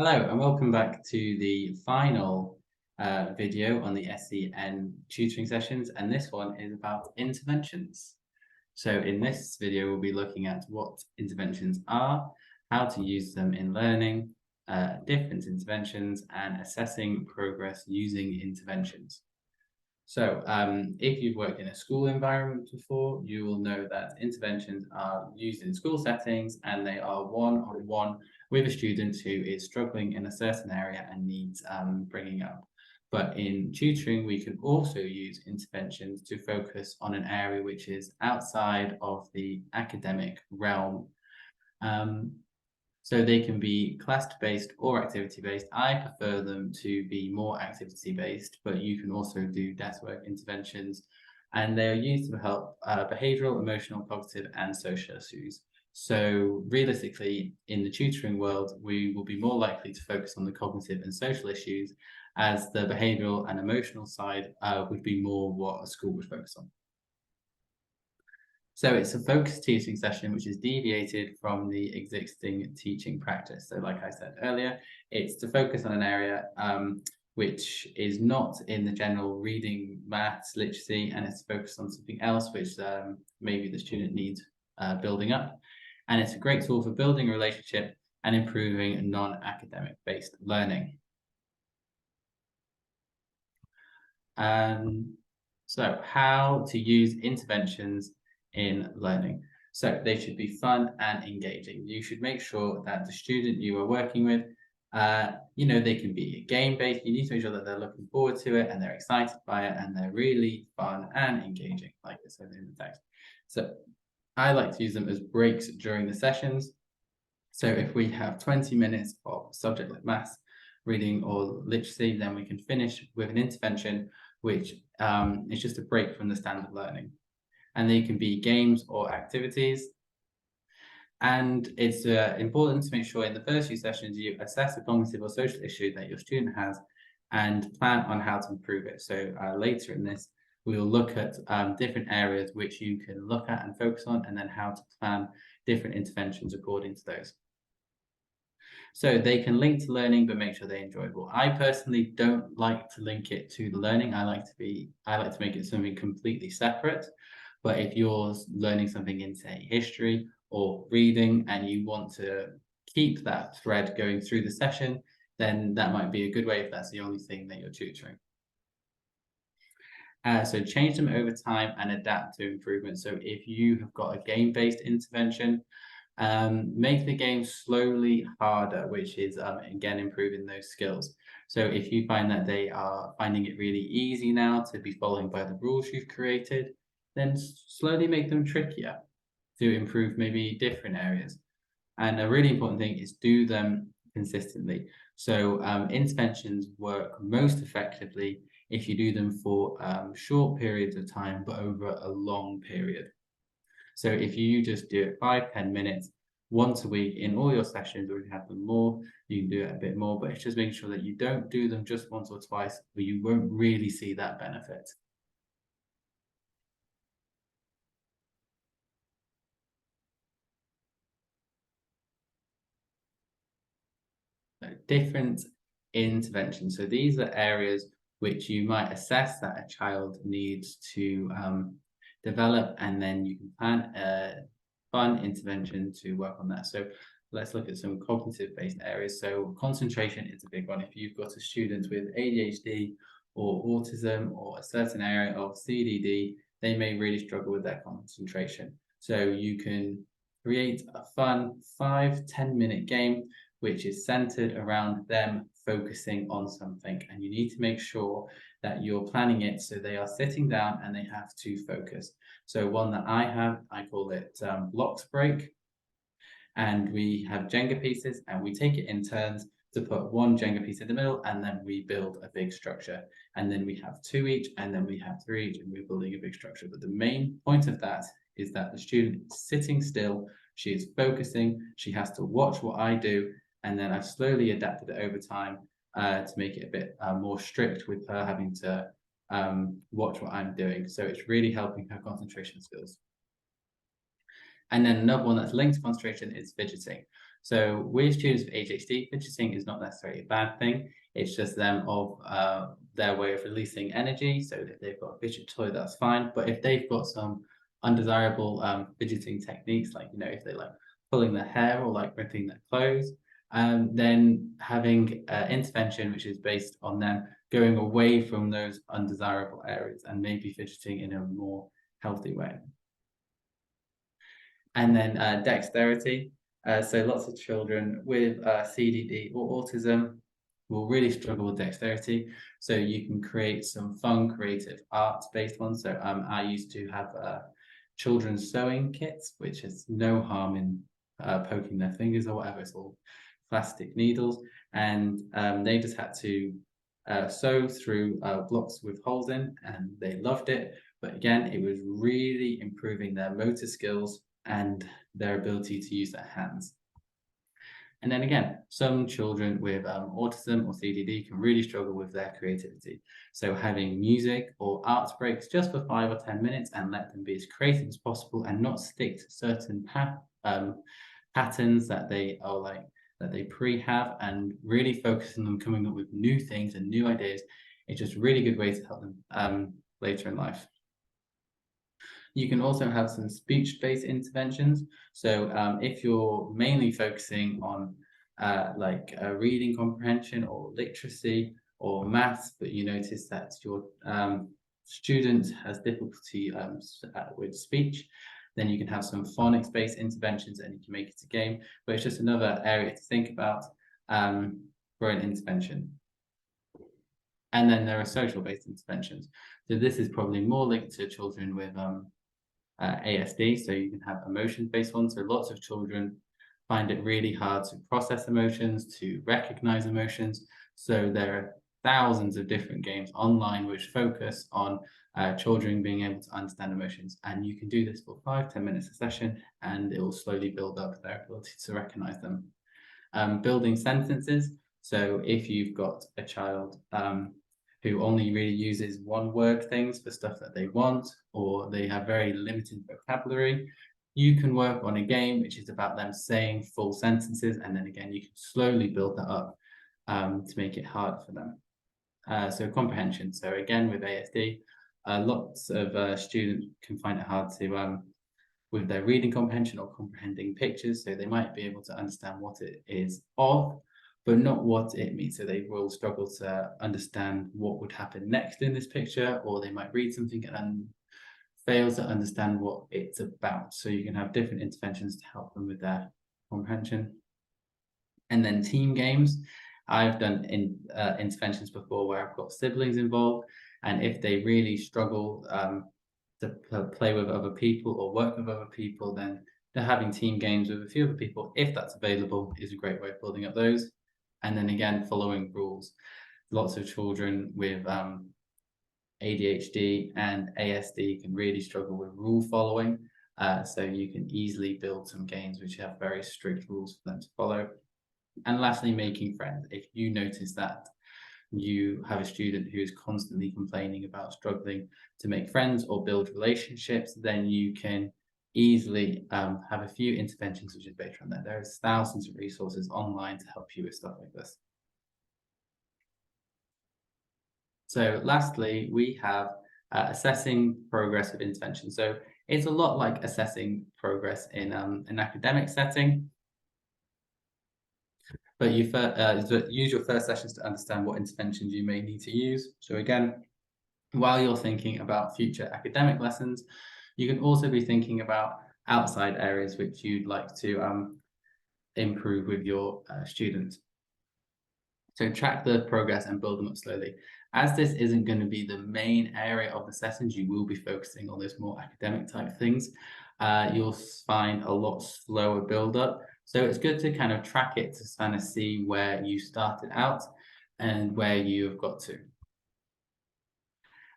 Hello and welcome back to the final video on the SEN tutoring sessions, and this one is about interventions. So in this video we'll be looking at what interventions are, how to use them in learning, different interventions, and assessing progress using interventions. So if you've worked in a school environment before, you will know that interventions are used in school settings and they are one-on-one with a student who is struggling in a certain area and needs bringing up. But in tutoring, we can also use interventions to focus on an area which is outside of the academic realm. So they can be class-based or activity-based. I prefer them to be more activity-based, but you can also do desk work interventions, and they are used to help behavioral, emotional, cognitive, and social issues. So realistically, in the tutoring world, we will be more likely to focus on the cognitive and social issues, as the behavioral and emotional side would be more what a school would focus on. So it's a focused teaching session which is deviated from the existing teaching practice. So like I said earlier, it's to focus on an area which is not in the general reading, maths, literacy, and it's focused on something else which maybe the student needs building up. And it's a great tool for building a relationship and improving non-academic based learning. So how to use interventions in learning. So they should be fun and engaging. You should make sure that the student you are working with, they can be game-based. You need to make sure that they're looking forward to it and they're excited by it and they're really fun and engaging, like it says in the text. So I like to use them as breaks during the sessions. So if we have 20 minutes of subject like maths, reading, or literacy, then we can finish with an intervention which is just a break from the standard learning. And they can be games or activities. And it's important to make sure in the first few sessions you assess a cognitive or social issue that your student has and plan on how to improve it. So later in this, we will look at different areas which you can look at and focus on, and then how to plan different interventions according to those. So they can link to learning, but make sure they're enjoyable. I personally don't like to link it to the learning. I like to make it something completely separate. But if you're learning something in, say, history or reading, and you want to keep that thread going through the session, then that might be a good way if that's the only thing that you're tutoring. So change them over time and adapt to improvement. So if you have got a game-based intervention, make the game slowly harder, which is again improving those skills. So if you find that they are finding it really easy now to be following by the rules you've created, then slowly make them trickier to improve maybe different areas. And a really important thing is do them consistently. So interventions work most effectively if you do them for short periods of time, but over a long period. So if you just do it 5-10 minutes once a week in all your sessions, or if you have them more, you can do it a bit more, but it's just making sure that you don't do them just once or twice, or you won't really see that benefit. Different interventions. So these are areas which you might assess that a child needs to develop, and then you can plan a fun intervention to work on that. So let's look at some cognitive-based areas. So concentration is a big one. If you've got a student with ADHD or autism or a certain area of CDD, they may really struggle with their concentration. So you can create a fun 5-10 minute game which is centered around them focusing on something. And you need to make sure that you're planning it so they are sitting down and they have to focus. So one that I have, I call it blocks break. And we have Jenga pieces and we take it in turns to put one Jenga piece in the middle, and then we build a big structure. And then we have 2 each, and then we have 3 each, and we're building a big structure. But the main point of that is that the student is sitting still, she is focusing, she has to watch what I do, and then I've slowly adapted it over time to make it a bit more strict with her having to watch what I'm doing. So it's really helping her concentration skills. And then another one that's linked to concentration is fidgeting. So with students with ADHD, fidgeting is not necessarily a bad thing. It's just them of their way of releasing energy. So if they've got a fidget toy, that's fine. But if they've got some undesirable fidgeting techniques, like if they like pulling their hair or like ripping their clothes, then having intervention which is based on them going away from those undesirable areas and maybe fidgeting in a more healthy way. And then dexterity. So lots of children with CDD or autism will really struggle with dexterity. So you can create some fun, creative arts-based ones. So I used to have children's sewing kits, which is no harm in poking their fingers or whatever. It's all plastic needles, and they just had to sew through blocks with holes in, and they loved it. But again, it was really improving their motor skills and their ability to use their hands. And then again, some children with autism or CDD can really struggle with their creativity. So having music or art breaks just for 5 or 10 minutes and let them be as creative as possible and not stick to certain patterns that they are like that they pre-have, and really focus on them coming up with new things and new ideas. It's just a really good way to help them later in life. You can also have some speech-based interventions. So if you're mainly focusing on reading comprehension or literacy or maths, but you notice that your student has difficulty with speech, then you can have some phonics-based interventions and you can make it a game. But it's just another area to think about for an intervention. And then there are social-based interventions. So this is probably more linked to children with ASD, so you can have emotion-based ones. So lots of children find it really hard to process emotions, to recognize emotions. So there are thousands of different games online which focus on children being able to understand emotions. And you can do this for 5-10 minutes a session, and it will slowly build up their ability to recognize them. Building sentences. So if you've got a child who only really uses one-word things for stuff that they want, or they have very limited vocabulary, you can work on a game which is about them saying full sentences, and then again, you can slowly build that up to make it hard for them. So comprehension. So again, with ASD, lots of students can find it hard to with their reading comprehension or comprehending pictures. So they might be able to understand what it is of, but not what it means. So they will struggle to understand what would happen next in this picture, or they might read something and fail to understand what it's about. So you can have different interventions to help them with their comprehension. And then team games. I've done interventions before where I've got siblings involved, and if they really struggle to play with other people or work with other people, then they're having team games with a few other people, if that's available, is a great way of building up those. And then again, following rules. Lots of children with ADHD and ASD can really struggle with rule following. So you can easily build some games which have very strict rules for them to follow. And lastly, making friends. If you notice that you have a student who is constantly complaining about struggling to make friends or build relationships, then you can easily have a few interventions which is based on that. There's thousands of resources online to help you with stuff like this. So lastly, we have assessing progress of intervention. So it's a lot like assessing progress in an academic setting. But you use your first sessions to understand what interventions you may need to use. So again, while you're thinking about future academic lessons, you can also be thinking about outside areas which you'd like to improve with your students. So track the progress and build them up slowly. As this isn't going to be the main area of the sessions, you will be focusing on those more academic type things. You'll find a lot slower build up. So it's good to kind of track it to kind of see where you started out and where you've got to.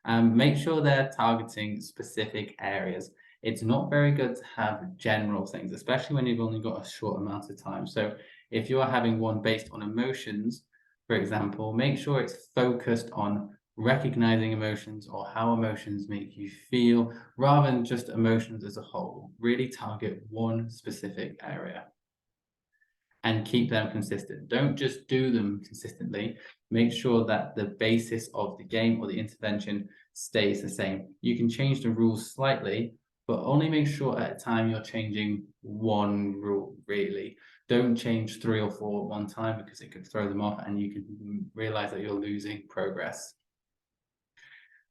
Make sure they're targeting specific areas. It's not very good to have general things, especially when you've only got a short amount of time. So if you're having one based on emotions, for example, make sure it's focused on recognizing emotions or how emotions make you feel, rather than just emotions as a whole. Really target one specific area. and keep them consistent. Don't just do them consistently. Make sure that the basis of the game or the intervention stays the same. You can change the rules slightly, but only make sure at a time you're changing one rule, really. Don't change 3 or 4 at one time because it could throw them off and you can realize that you're losing progress.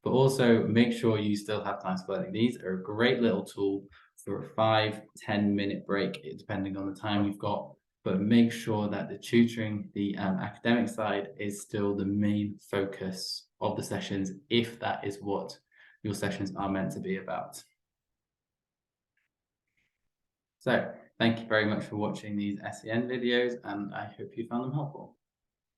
But also make sure you still have time for learning. These are a great little tool for a 5-10 minute break, depending on the time you've got. But make sure that the tutoring, the academic side, is still the main focus of the sessions, if that is what your sessions are meant to be about. So thank you very much for watching these SEN videos, and I hope you found them helpful.